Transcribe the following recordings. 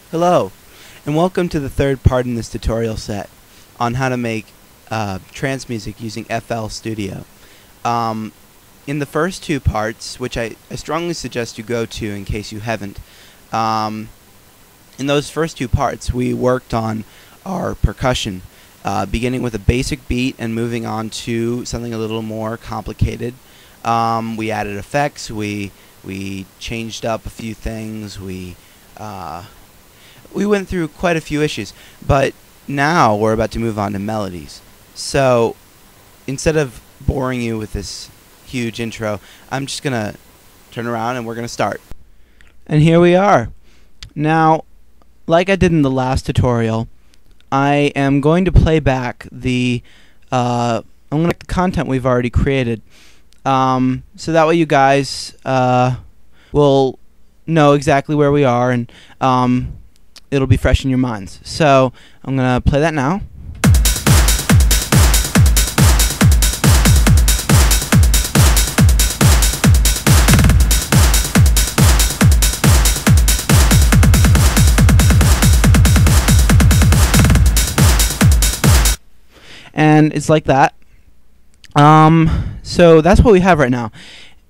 Hello, and welcome to the third part in this tutorial set on how to make trance music using FL Studio. In the first two parts, which I strongly suggest you go to in case you haven't, in those first two parts we worked on our percussion, beginning with a basic beat and moving on to something a little more complicated. We added effects, we changed up a few things, we went through quite a few issues, but now we're about to move on to melodies. So instead of boring you with this huge intro, I'm just gonna turn around and we're gonna start. And here we are. Now, like I did in the last tutorial, I am going to play back the content we've already created, so that way you guys will know exactly where we are, and it'll be fresh in your minds. So I'm gonna play that now. And it's like that. So that's what we have right now,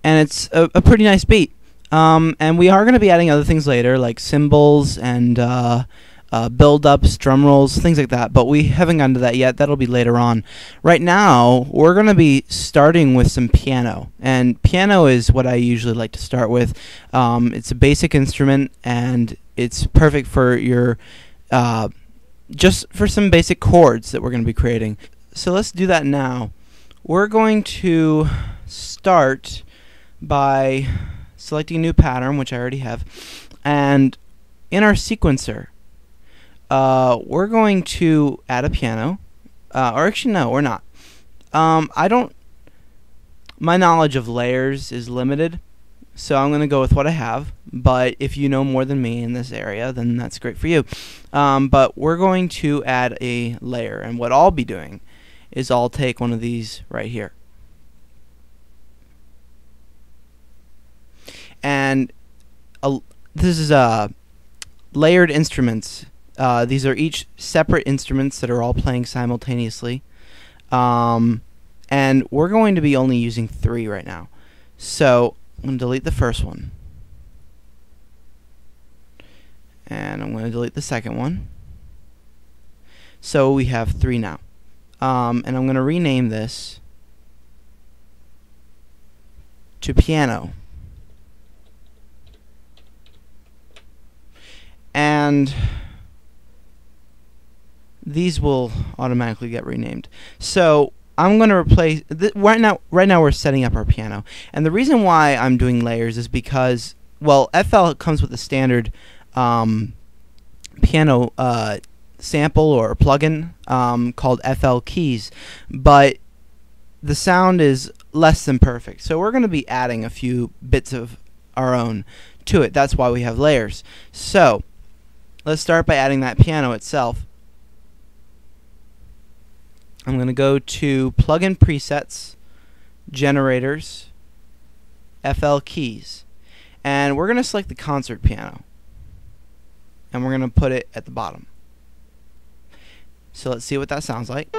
and it's a pretty nice beat. And we are going to be adding other things later, like cymbals and build-ups, drum rolls, things like that, but we haven't gotten to that yet. That'll be later on. Right now, we're going to be starting with some piano, and piano is what I usually like to start with. It's a basic instrument, and it's perfect for your just for some basic chords that we're going to be creating. So let's do that now. We're going to start by selecting a new pattern, which I already have, and in our sequencer we're going to add a piano, or actually no, we're not. My knowledge of layers is limited, so I'm going to go with what I have, but if you know more than me in this area, then that's great for you. But we're going to add a layer, and what I'll be doing is I'll take one of these right here, and this is layered instruments. These are each separate instruments that are all playing simultaneously, and we're going to be only using 3 right now. So I'm going to delete the first one, and I'm going to delete the second one. So we have 3 now, and I'm going to rename this to piano. And these will automatically get renamed. So I'm going to replace right now we're setting up our piano, and the reason why I'm doing layers is because, well, FL comes with a standard piano sample or plugin called FL Keys, but the sound is less than perfect. So we're going to be adding a few bits of our own to it. That's why we have layers. So let's start by adding that piano itself. I'm going to go to Plugin Presets, Generators, FL Keys, and we're going to select the concert piano, and we're going to put it at the bottom. So let's see what that sounds like.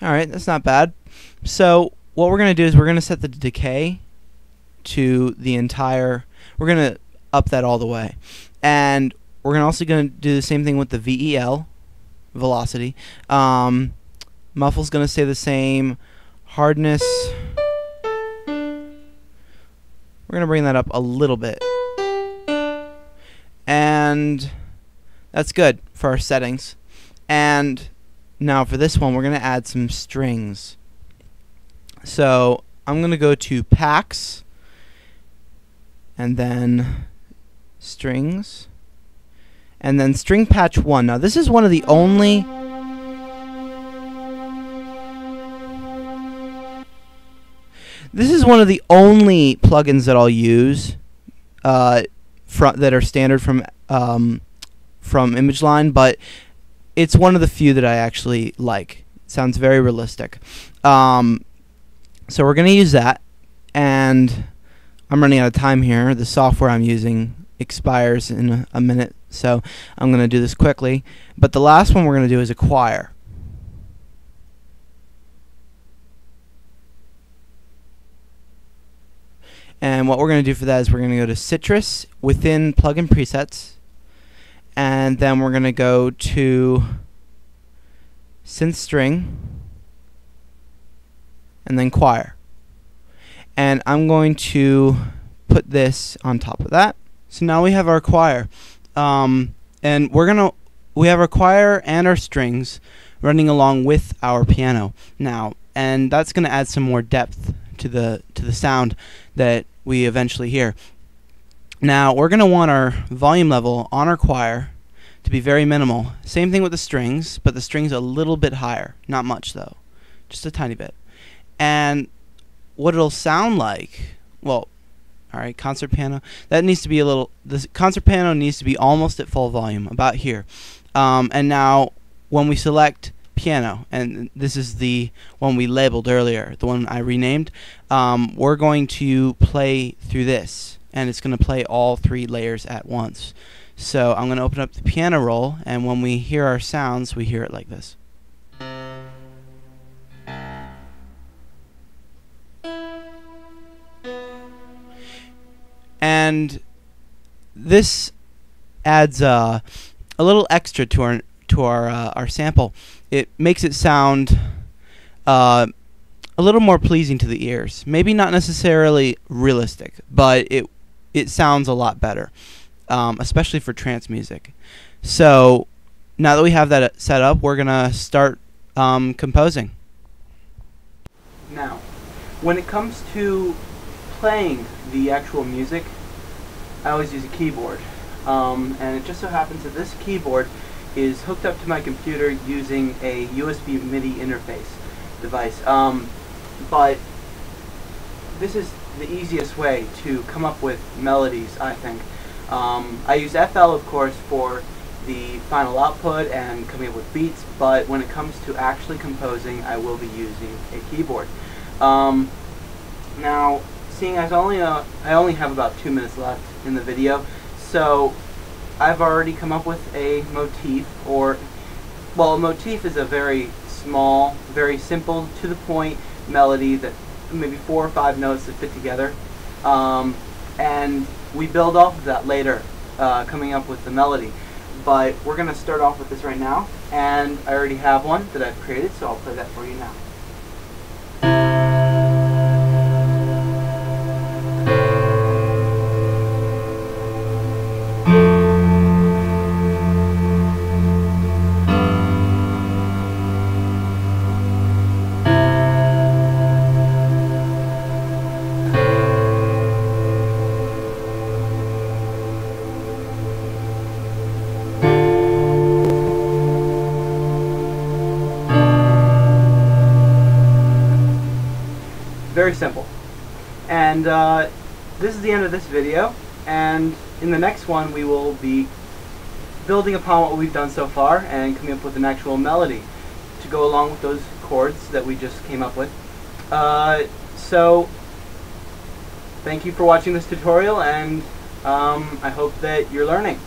Alright, that's not bad. So what we're going to do is we're going to set the decay to the entire, we're going to up that all the way, and we're also going to do the same thing with the VEL, velocity. Muffle's going to stay the same. Hardness, we're going to bring that up a little bit, and that's good for our settings. And now for this one, we're going to add some strings. So I'm going to go to Packs, and then Strings, and then String Patch 1. Now this is one of the only plugins that I'll use that are standard from ImageLine, but it's one of the few that I actually like. It sounds very realistic. So we're going to use that, and I'm running out of time here. The software I'm using expires in a minute, so I'm going to do this quickly. But the last one we're going to do is a choir. And what we're going to do for that is we're going to go to Citrus within Plugin Presets, and then we're going to go to Synth String, and then Choir. And I'm going to put this on top of that. So now we have our choir, and we have our choir and our strings running along with our piano now, and that's going to add some more depth to the sound that we eventually hear. Now we're going to want our volume level on our choir to be very minimal. Same thing with the strings, but the strings a little bit higher. Not much though, just a tiny bit. And what it'll sound like, well, alright, concert piano, that needs to be the concert piano needs to be almost at full volume, about here. And now when we select piano, and this is the one we labeled earlier, the one I renamed, we're going to play through this, and it's going to play all 3 layers at once. So I'm going to open up the piano roll, and when we hear our sounds, we hear it like this. And this adds a little extra to our sample. It makes it sound a little more pleasing to the ears. Maybe not necessarily realistic, but it sounds a lot better, especially for trance music. So now that we have that set up, we're gonna start composing. Now, when it comes to playing the actual music, I always use a keyboard, and it just so happens that this keyboard is hooked up to my computer using a USB MIDI interface device. But this is the easiest way to come up with melodies, I think. I use FL, of course, for the final output and coming up with beats, but when it comes to actually composing, I will be using a keyboard. Now, seeing as I only have about 2 minutes left in the video, so I've already come up with a motif, well, a motif is a very small, very simple, to the point melody that maybe 4 or 5 notes that fit together, and we build off of that later, coming up with the melody. But we're going to start off with this right now, and I already have one that I've created, so I'll play that for you now. Very simple. And this is the end of this video, and in the next one we will be building upon what we've done so far and coming up with an actual melody to go along with those chords that we just came up with. So thank you for watching this tutorial, and I hope that you're learning.